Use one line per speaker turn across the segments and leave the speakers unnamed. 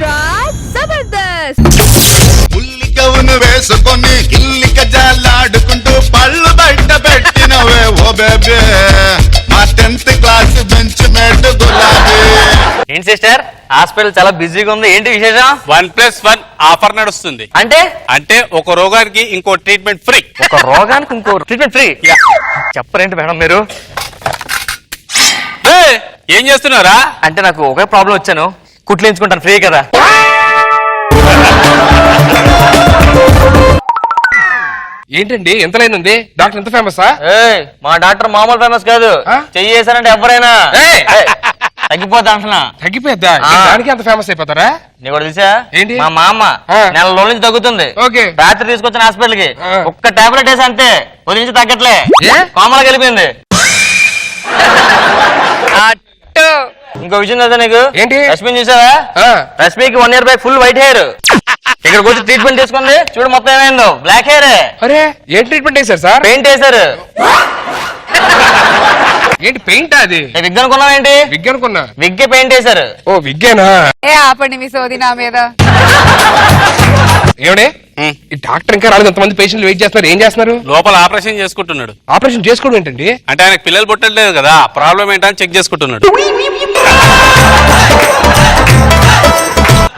Extra Jabardasth.
ఉల్లికవును వేసుకొని గిల్లిక జాలాడుకుంటూ పళ్ళు బయట పెట్టినవే ఓ బేబీ మా 10th క్లాస్ బెంచ్ మేట్ గులాబీ.
ఏంటి సిస్టర్ హాస్పిటల్ చాలా బిజీగా ఉంది, ఏంటి విశేషం?
1+1 ఆఫర్ నడుస్తుంది. అంటే ఒక రోగానికి ఇంకో ట్రీట్మెంట్ ఫ్రీ.
ఒక రోగానికి ఇంకో ట్రీట్మెంట్ ఫ్రీ? చెప్పరేంటి మేడం మీరు?
ఏం చేస్తున్నారా?
అంటే నాకు ఒకే ప్రాబ్లం వచ్చాను, కుట్లు ఎంచుకుంటాను ఫ్రీ కదా.
ఏంటండి ఎంత లైన్ ఉంది? డాక్టర్ ఎంత ఫేమసా?
మా డాక్టర్ మామూలు ఫేమస్ కాదు, చెయ్యేసానంటే ఎవరైనా తగ్గిపోతా అంటున్నా.
తగ్గిపోద్దా? దానికి అంత ఫేమస్ అయిపోతారా?
నీకు కూడా తెలుసా?
ఏంటి?
మా అమ్మ నెల రోజుల నుంచి తగ్గుతుంది.
ఓకే.
రాత్రి తీసుకొచ్చిన హాస్పిటల్ కి ఒక్క టాబ్లెట్ వేసి అంతే, ఉదయం నుంచి తగ్గట్లే, కోమలా వెళ్ళిపోయింది. ఇంకో విషయం కదా నీకు?
ఏంటి?
రష్మిని చూసావా? రష్మికి 1 year back full white hair, ఇక్కడికి వచ్చి ట్రీట్మెంట్ తీసుకుంది, చూడు మొత్తం ఏమైందో బ్లాక్ హెయిర్.
అరే ఏం ట్రీట్మెంట్ వేశారు సార్?
పెయింట్ వేశారు.
ఏంటి పెయింట్? అది
విగ్ అనుకున్నావు ఏంటి?
విగ్ అనుకున్నా.
విగ్ పెయింట్ వేశారు.
ఓ విగ్గేనా?
ఆపండి మీ సోది నా మీద.
ఏమిడే ఈ డాక్టర్ ఇంకా రాలేదు, ఎంతమంది పేషెంట్లు వెయిట్ చేస్తున్నారు, ఏం చేస్తున్నారు?
లోపల ఆపరేషన్ చేసుకుంటున్నాడు.
ఆపరేషన్ చేసుకోవడం ఏంటండి?
అంటే ఆయనకు పిల్లలు పుట్టలేదు కదా, ప్రాబ్లం ఏంటని చెక్ చేసుకుంటున్నాడు.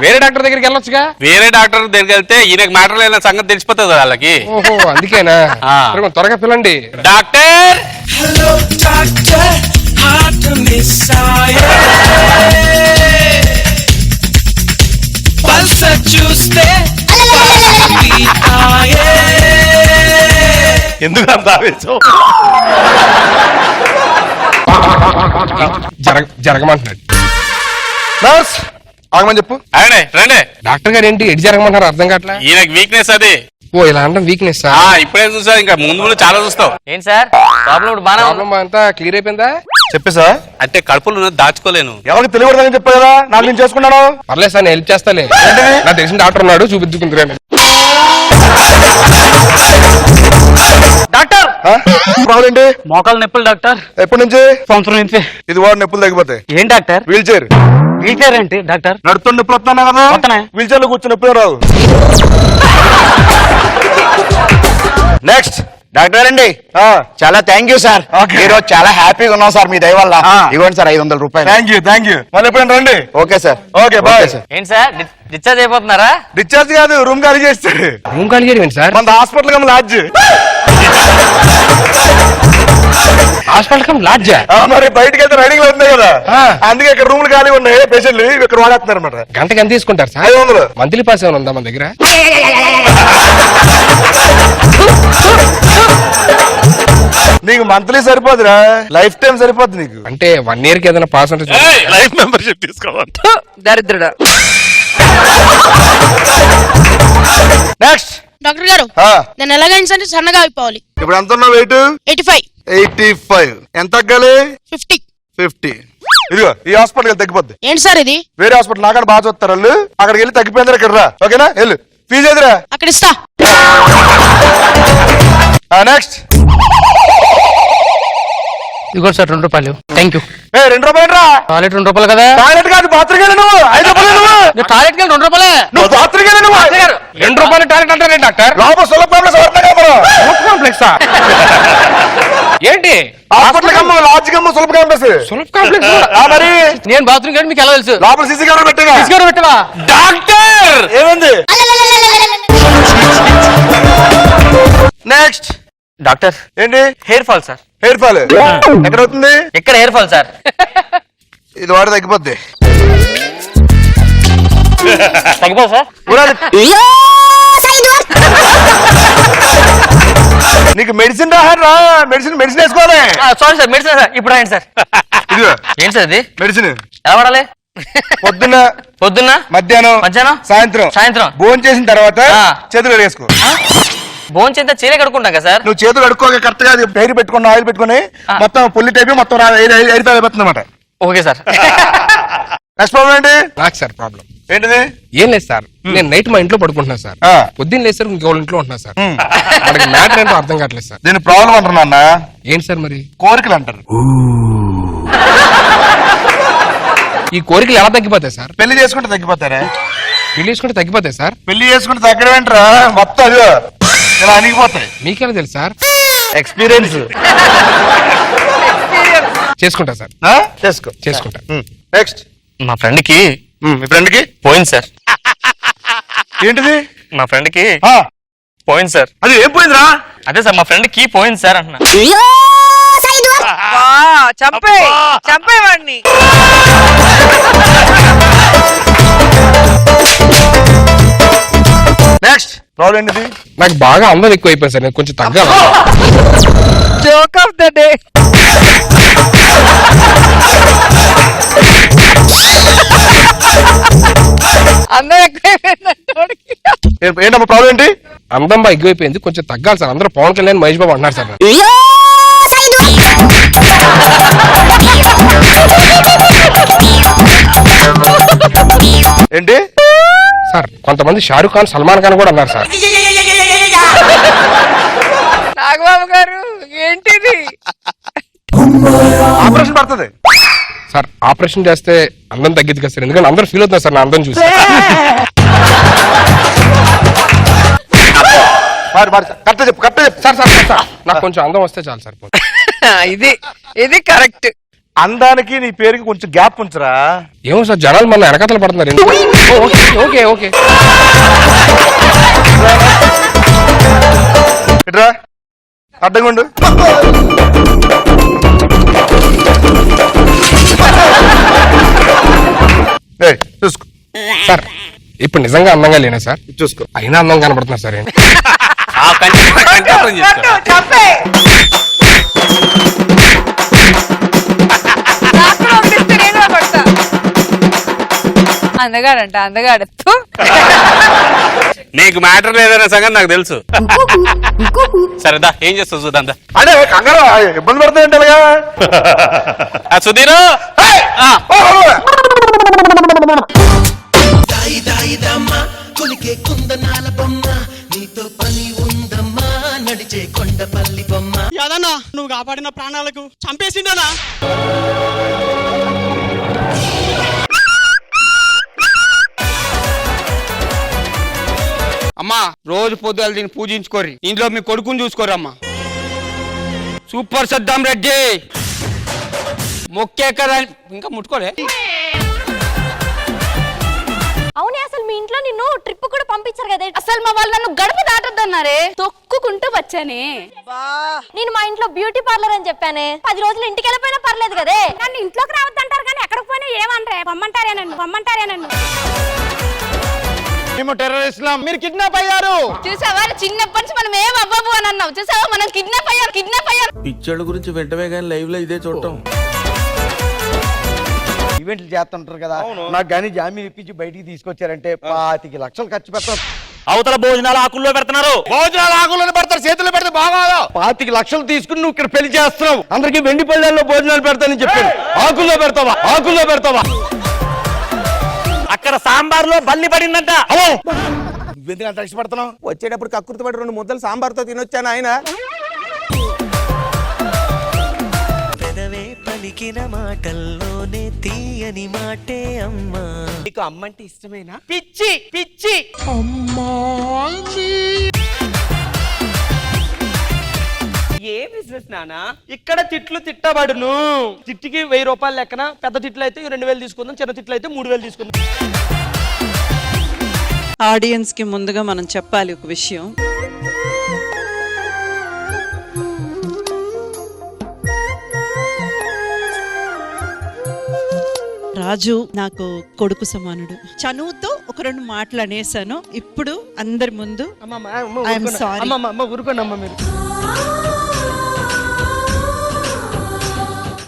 వేరే డాక్టర్ దగ్గరికి వెళ్ళొచ్చుగా.
వేరే డాక్టర్ దగ్గరికి వెళ్తే ఈయనకు మ్యాటర్ లేని సంగతి తెలిసిపోతుంది కదా వాళ్ళకి.
ఓహో అందుకేనా? త్వరగా పిల్లండి.
డాక్టర్
చూస్తే
ఎందుకు అంత ఆవేశం?
జరగమంటున్నాడు.
నర్స్ ఆగమని చెప్పు.
రండి.
డాక్టర్ గారు ఏంటి ఎడి జరగమంటారు? అర్థం కావట్లే.
ఈయనకు వీక్నెస్ అది.
ఓ ఇలా అంటే వీక్నెస్.
ఇప్పుడే చూసా, ఇంకా ముందు చాలా చూస్తావు.
ఏంటి సార్ ప్రాబ్లం? ఇప్పుడు బాగా
ప్రాబ్లం అంతా క్లియర్ అయిపోయిందా?
చెప్పేసా?
అంటే కడుపులో దాచుకోలేను.
ఎవరికి తెలియకూడదని చెప్పా కదా, నాకు నేను చేసుకున్నాను.
పర్లేదు సార్, నేను హెల్ప్ చేస్తాలే. నాకు తెలిసిన డాక్టర్ ఉన్నాడు, చూపించుకుంటున్నాను.
డాక్టర్
ప్రాబ్లం ఏంటి?
మోకాలు నొప్పులు డాక్టర్.
ఎప్పటి నుంచి?
సంవత్సరం నుంచి.
ఇది వాడు నొప్పులు తగ్గిపోతాయి.
ఏం doctor?
Wheelchair.
Wheelchair ఏంటి డాక్టర్?
నడుతున్న నొప్పులు వస్తున్నా కదా,
వస్తున్నాయి.
వీల్ చైర్ లో కూర్చొని నొప్పులు రావు.
నెక్స్ట్ డాక్టర్ అండి, చాలా థ్యాంక్ యూ సార్. ఈరోజు చాలా హ్యాపీగా ఉన్నాం సార్ మీ దయ వల్ల. ఇవ్వండి సార్ 500 రూపాయలు.
Thank you. మళ్ళీ ఎప్పుడైనా రండి.
Okay sir.
Okay bye.
ఏంటి సార్ డిశ్చార్జ్ అయిపోతున్నారా?
డిశ్చార్జ్ కాదు, రూమ్ ఖాళీ చేస్తాడు.
రూమ్ ఖాళీ చేయడం సార్?
మన hospital cum lodge.
Hospital cum lodge?
మరి బయటకి వెళ్తే రైడింగ్ లో ఉంది కదా, అందుకే ఇక్కడ రూమ్లు ఖాళీ ఉన్నాయి, పేషెంట్లు ఇక్కడ వాడేస్తున్నారు అనమాట.
గంటకి ఎంత తీసుకుంటారు సార్?
500.
మంత్లీ పాస్ ఏమైనా ఉందా మన దగ్గర?
నీకు మంత్లీ సరిపోదురా, లైఫ్ టైం సరిపోద్ది నీకు.
అంటే 1 year కి ఏదైనా పాస్ అంటే
లైఫ్ మెంబర్షిప్ తీసుకోవాలి.
దరిద్రుడా.
నెక్స్ట్
డాక్టర్ గారు, నేను ఎలాగైనా సరే సన్నగా అయిపోవాలి.
ఇప్పుడు ఎంత ఉన్నావు? వెయిట్
85.
85. ఎంత తగ్గాలి?
50.
50. ఇదిగో ఈ హాస్పిటల్ వెళ్ళి తగ్గిపోద్ది.
ఏంటి సార్ ఇది?
వేరే హాస్పిటల్ నాకాడ బాగా చూస్తారు వాళ్ళు, అక్కడికి వెళ్ళి తగ్గిపోయింది. ఇక్కడ రా, ఓకేనా? వెళ్ళు. ఫీజు ఎదురా?
అక్కడ ఇస్తా.
నెక్స్ట్.
ఇదిగోండి సార్ 2 రూపాయలు. Thank you.
2 రూపాయలు రా.
టాయిలెట్ 2 రూపాయలు కదా?
టాయిలెట్ కాదు, బాత్రూమ్ వెళ్ళి నువ్వు 5 రూపాయలు. నువ్వు
టాయిలెట్ కి 2 రూపాయలే.
నువ్వు బాత్రూమ్ వెళ్ళి నువ్వు
2 రూపాయలు టాయిలెట్ అంటారే డాక్టర్?
లోపల సులభ
కాంప్లెక్స్ ఏంటి?
హాస్పిటల్ కమ్మ, లాడ్జ్ కమ్మ, సులభ కాంప్లెక్స్.
సులభ కాంప్లెక్స్
మరి
నేను బాత్రూమ్ గడి మీకు ఎలా తెలుసు?
లోపల సీసీ కెమెరా పెట్టగా.
పెట్టవా
డాక్టర్?
ఏమైంది? నెక్స్ట్.
డాక్టర్
ఏంటి?
Hair fall sir.
Hair fall ఎక్కడ అవుతుంది?
ఎక్కడ హెయిర్ ఫాల్ సార్?
ఇది వాడు తగ్గిపోద్ది.
తగ్గిపో సార్.
నీకు మెడిసిన్ రా, మెడిసిన్ వేసుకోవాలి.
Sorry sir, medicine sir. ఇప్పుడు రాయండి సార్.
ఇదిగో
ఏంటి సార్ ఇది?
మెడిసిన్.
ఎలా వాడాలి? పొద్దున్న మధ్యాహ్నం సాయంత్రం
భోజనం చేసిన తర్వాత చేతులు వేసుకో.
భోజనం చేస్తే చీర కడుక్కుంటాం కదా సార్?
నువ్వు చేతులు కడుక్కోగా కరెక్ట్ గా హెయిర్ పెట్టుకుని ఆయిల్ పెట్టుకుని మొత్తం పుల్లి టైపు మొత్తం అయిపోతుంది అనమాట.
Okay sir.
నెక్స్ట్ ప్రాబ్లం ఏంటి?
నాకు సార్ ప్రాబ్లం
ఏంటిది?
ఏం లేదు సార్, నేను నైట్ మా ఇంట్లో పడుకుంటున్నా సార్, పొద్దున్న లేదు సార్ ఇంకో ఇంట్లో ఉంటున్నా సార్. మనకి మ్యాటర్ ఏంటో అర్థం కావట్లేదు సార్.
దీని ప్రాబ్లం అంటున్నా అన్న.
ఏంటి సార్ మరి?
కోరికలు అంటారు.
ఈ కోరికలు ఎలా తగ్గిపోతాయి సార్?
పెళ్లి చేసుకుంటే తగ్గిపోతారా?
పెళ్లి చేసుకుంటే తగ్గిపోతాయి సార్?
పెళ్లి చేసుకుంటే తగ్గడం ఏంట్రా, మొత్తం అదిగో ఇలా అణిగిపోతాయి.
మీకెలా తెలుసు సార్?
ఎక్స్పీరియన్స్.
చేసుకుంటా సార్,
చేసుకో.
చేసుకుంటా.
నెక్స్ట్.
మా ఫ్రెండ్ కి
మీ ఫ్రెండ్ కి
పోయింది సార్.
ఏంటిది?
మా ఫ్రెండ్ కి
ఆ,
పోయింది సార్.
అది ఏం పోయిందిరా?
అదే సార్ మా ఫ్రెండ్ కి పోయింది సార్ అంటున్నా.
చంపే వాడిని.
నెక్స్ట్ ప్రాబ్లం ఏంటిది?
నాకు బాగా అందం ఎక్కువ అయిపోయింది సార్, నేను కొంచెం తగ్గాలి.
Joke of the day. అందరూ ఎక్కువైపోయిందంటే
ఏంటమ్మా ప్రాబ్లం ఏంటి?
అందం బాగా ఎక్కువైపోయింది, కొంచెం తగ్గాలి సార్. అందరూ పవన్ కళ్యాణ్, మహేష్ బాబు అంటున్నారు సార్.
ఏంటి
సార్ కొంతమంది షారూక్ ఖాన్, సల్మాన్ ఖాన్ కూడా అన్నారు సార్.
నాగబాబు గారు ఏంటిది?
ఆపరేషన్ పడుతుంది
సార్ ఆపరేషన్ చేస్తే అందం తగ్గిద్ది కదా సార్, ఎందుకంటే అందరూ ఫీల్ అవుతున్నారు సార్ నా అందం చూసి.
కరెక్ట్ చెప్పు, కరెక్ట్ చెప్పు.
సార్ సార్ సార్ నాకు కొంచెం అందం వస్తే చాలు సార్.
ఇది కరెక్ట్.
అందానికి నీ పేరుకి కొంచెం గ్యాప్ ఉంచరా.
ఏమో సార్ జనాలు మన వెనకతలు పడుతున్నారు. ఓకే ఓకే ఓకే
ఇట్రా, అడ్డంగా ఉండు. ఏయ్, చూసుకో
సార్ ఇప్పుడు నిజంగా అందంగా లేనా సార్?
చూసుకో.
అయినా అందం కనబడుతున్నా సార్. ఏంటి
ఆ కంటి చేసుకో.
అందగాడంట, అందగాడు.
నీకు మ్యాటర్ లేదనే సంగతి నాకు తెలుసు. సరేదా ఏం చేస్తావు చూద్దాం.
అదే కంగారు ఇబ్బంది పడుతుంది అలాగా.
సుధీరు
యాదన్నా నువ్వు కాపాడిన ప్రాణాలకు చంపేసిండనా?
అమ్మా రోజు పొద్దులు దీన్ని పూజించుకోరి, ఇంట్లో మీ కొడుకుని చూసుకోరు అమ్మా. సూపర్ సద్దాం రెడ్డి మొక్కే కదా ఇంకా ముట్టుకోలే.
అవునే అసలు మీ ఇంట్లో నిన్ను ట్రిప్ కూడా పంపించారు కదా, అసలు మా వాళ్ళు నన్ను గడప దాటొద్దన్నారే, తొక్కుకుంటూ వచ్చానే. నేను మా ఇంట్లో బ్యూటీ పార్లర్ అని చెప్పానే, 10 రోజులు ఇంటికి వెళ్ళిపోయినా పర్లేదు కదే. నన్ను ఇంట్లోకి రావద్దంటారు కానీ ఎక్కడికి పోయినా ఏమంటారే, పమ్మంటారే నన్ను.
మేము టెర్రరిస్టులం, మీరు కిడ్నాప్ అయ్యారు.
చూసావా చిన్నప్పటి నుంచి మనం ఏం అవ్వబు అని అన్నావు, చూసావా మనం కిడ్నాప్ అయ్యారు.
పిచ్చోళ్ళ గురించి వెంటనే కానీ లైవ్ లో ఇదే చూడటం.
ఈవెంట్లు చేస్తుంటారు కదా, నాకు కానీ జామీన్ ఇప్పించి బయటికి తీసుకొచ్చారంటే 25 లక్షలు ఖర్చు పెడతాం.
అవతల భోజనాలు ఆకుల్లో పెడుతున్నారు.
భోజనాలు ఆకులను పెడతారు, చేతులు పెడితే బాగా. 25 లక్షలు తీసుకుని నువ్వు ఇక్కడ పెళ్లి చేస్తున్నావు. అందరికి వెండి పళ్ళల్లో భోజనాలు పెడతానని చెప్పాను, ఆకుల్లో పెడతావా?
అక్కడ సాంబార్ లో బల్లి పడిందంట.
నువ్వెందుకు అంత ఇష్టపడుతున్నావు? వచ్చేటప్పుడు కక్కుర్తి పడి 2 ముద్దలు సాంబార్తో తినొచ్చాను ఆయన.
పలికిన మాటల్లోనే తీయని మాటే అమ్మా.
నీకు అమ్మంటే ఇష్టమేనా? పిచ్చి ఏ బిజినెస్ నానా? ఇక్కడ తిట్లు తిట్టబడును. తిట్టికి 1000 రూపాయలు లెక్కన, పెద్ద తిట్లు అయితే 2000 తీసుకుందాం, చిన్న తిట్లు అయితే 3000 తీసుకుందాం.
ఆడియన్స్ కి ముందుగా మనం చెప్పాలి ఒక విషయం. రాజు నాకు కొడుకు సమానుడు. చనువుతో ఒక 2 మాటలు అనేసాను. ఇప్పుడు అందరి ముందు ఐఎమ్ సారీ.
ఊరుకోండి అమ్మ మీరు.